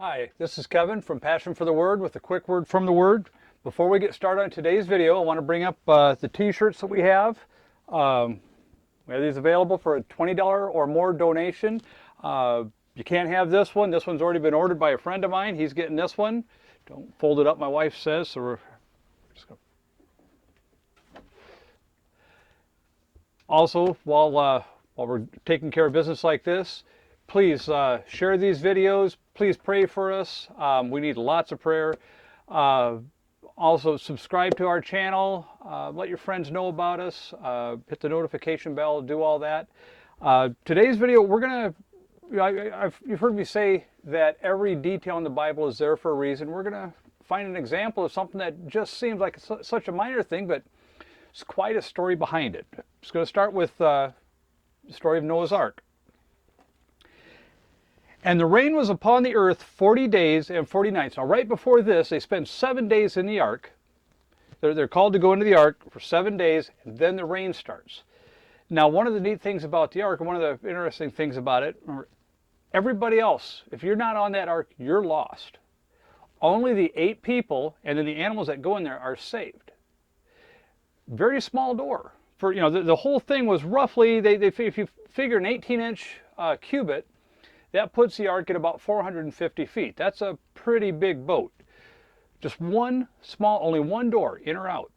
Hi, this is Kevin from Passion for the Word with a quick word from the Word. Before we get started on today's video, I want to bring up the t-shirts that we have. We have these available for a $20 or more donation. You can't have this one. This one's already been ordered by a friend of mine. He's getting this one. Don't fold it up, my wife says, so we're just going to... Also, while we're taking care of business like this, please share these videos. Please pray for us. We need lots of prayer. Also, subscribe to our channel. Let your friends know about us. Hit the notification bell. Do all that. Today's video, we're going to... You've heard me say that every detail in the Bible is there for a reason. We're going to find an example of something that just seems like such a minor thing, but it's quite a story behind it. It's going to start with the story of Noah's Ark. And the rain was upon the earth 40 days and 40 nights. Now, right before this, they spend 7 days in the ark. They're called to go into the ark for 7 days, and then the rain starts. Now, one of the neat things about the ark, and one of the interesting things about it, everybody else, if you're not on that ark, you're lost. Only the 8 people and then the animals that go in there are saved. Very small door. For the whole thing was roughly, if you figure an 18-inch cubit, that puts the ark at about 450 feet. That's a pretty big boat. Just only one door, in or out.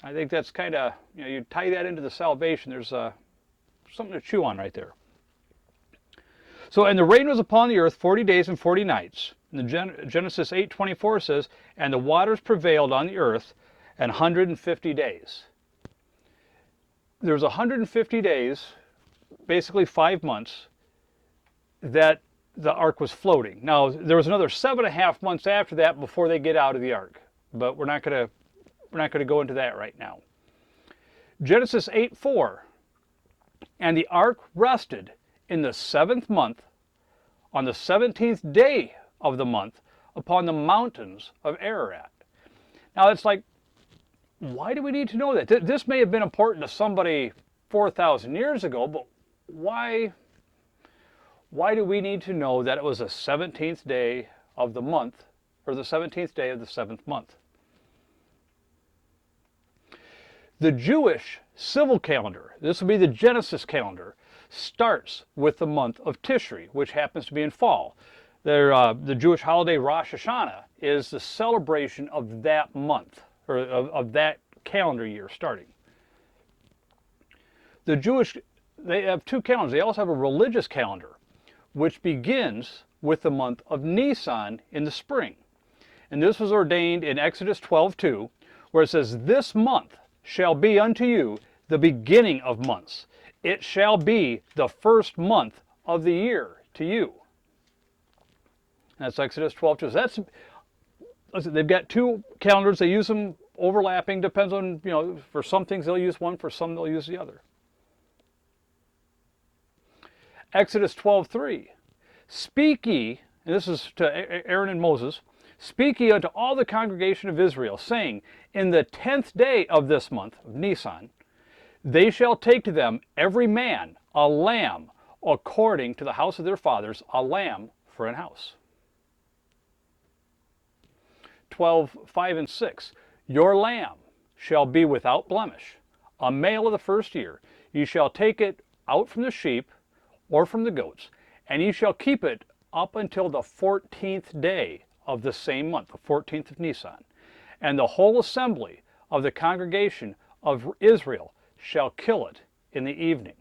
I think that's kind of, you tie that into the salvation, there's something to chew on right there. So, and the rain was upon the earth 40 days and 40 nights. And Genesis 8:24 says, and the waters prevailed on the earth 150 days. There's 150 days, basically 5 months, that the ark was floating. Now, there was another 7.5 months after that before they get out of the ark, but we're not going to go into that right now. Genesis 8:4, and the ark rested in the 7th month, on the 17th day of the month, upon the mountains of Ararat. Now, it's like, why do we need to know that? This may have been important to somebody 4,000 years ago, but why do we need to know that it was the 17th day of the month, or the 17th day of the 7th month? The Jewish civil calendar, this would be the Genesis calendar, starts with the month of Tishri, which happens to be in fall. The Jewish holiday Rosh Hashanah is the celebration of that month, or of that calendar year starting. The Jewish, they have 2 calendars. They also have a religious calendar, which begins with the month of Nisan in the spring. And this was ordained in Exodus 12:2, where it says, this month shall be unto you the beginning of months. It shall be the first month of the year to you. That's Exodus 12:2. So listen, they've got 2 calendars. They use them overlapping. Depends on, for some things they'll use one, for some they'll use the other. Exodus 12:3, speak ye, and this is to Aaron and Moses, speak ye unto all the congregation of Israel, saying, in the 10th day of this month, of Nisan, they shall take to them every man a lamb according to the house of their fathers, a lamb for an house. 12:5 and 6, your lamb shall be without blemish, a male of the first year. You shall take it out from the sheep, or from the goats, and ye shall keep it up until the 14th day of the same month, the 14th of Nisan. And the whole assembly of the congregation of Israel shall kill it in the evening.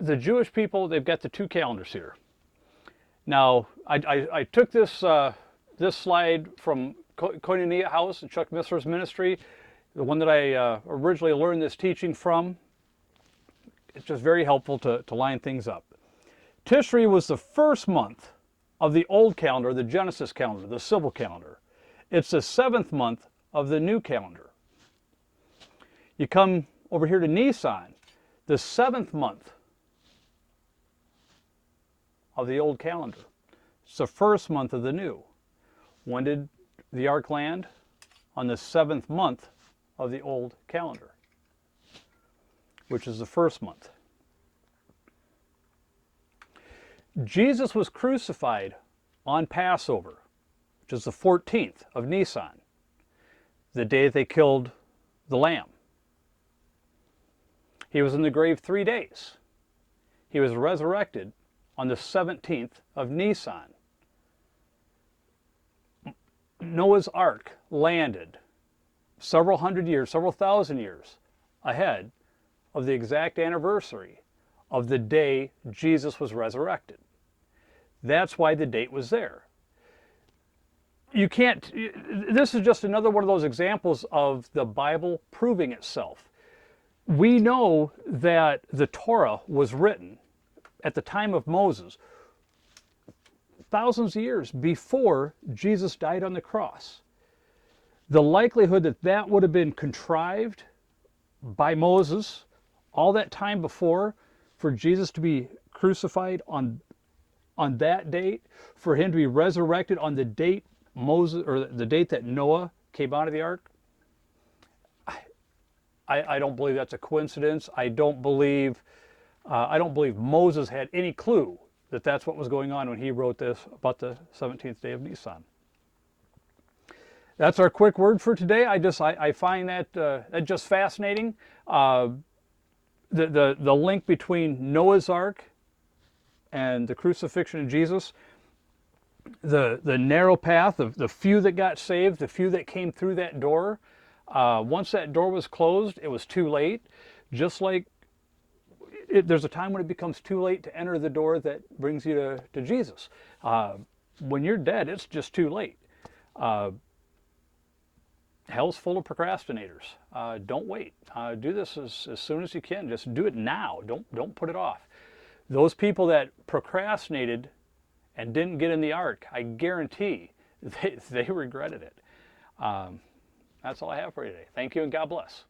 The Jewish people, they've got the 2 calendars here. Now, I took this slide from Koinonia House and Chuck Missler's ministry, the one that I originally learned this teaching from. It's just very helpful to line things up. Tishri was the first month of the old calendar, the Genesis calendar, the civil calendar. It's the 7th month of the new calendar. You come over here to Nisan, the 7th month of the old calendar. It's the first month of the new. When did the ark land? On the 7th month of the old calendar, which is the first month. Jesus was crucified on Passover, which is the 14th of Nisan, the day they killed the lamb. He was in the grave 3 days. He was resurrected on the 17th of Nisan. Noah's Ark landed several hundred years, several thousand years ahead of the exact anniversary of the day Jesus was resurrected. That's why the date was there. You can't, this is just another one of those examples of the Bible proving itself. We know that the Torah was written at the time of Moses, thousands of years before Jesus died on the cross. The likelihood that that would have been contrived by Moses all that time before for Jesus to be crucified on that date, for him to be resurrected on the date Moses, or the date that Noah came out of the ark, I don't believe that's a coincidence. I don't believe Moses had any clue that that's what was going on when he wrote this about the 17th day of Nisan. That's our quick word for today. I find that just fascinating. The link between Noah's Ark and the crucifixion of Jesus, the narrow path of the few that got saved, the few that came through that door. Once that door was closed, it was too late. Just like there's a time when it becomes too late to enter the door that brings you to Jesus. When you're dead, it's just too late. Hell's full of procrastinators. Don't wait. Do this as soon as you can. Just do it now. Don't put it off. Those people that procrastinated and didn't get in the ark, I guarantee they regretted it. That's all I have for you today. Thank you and God bless.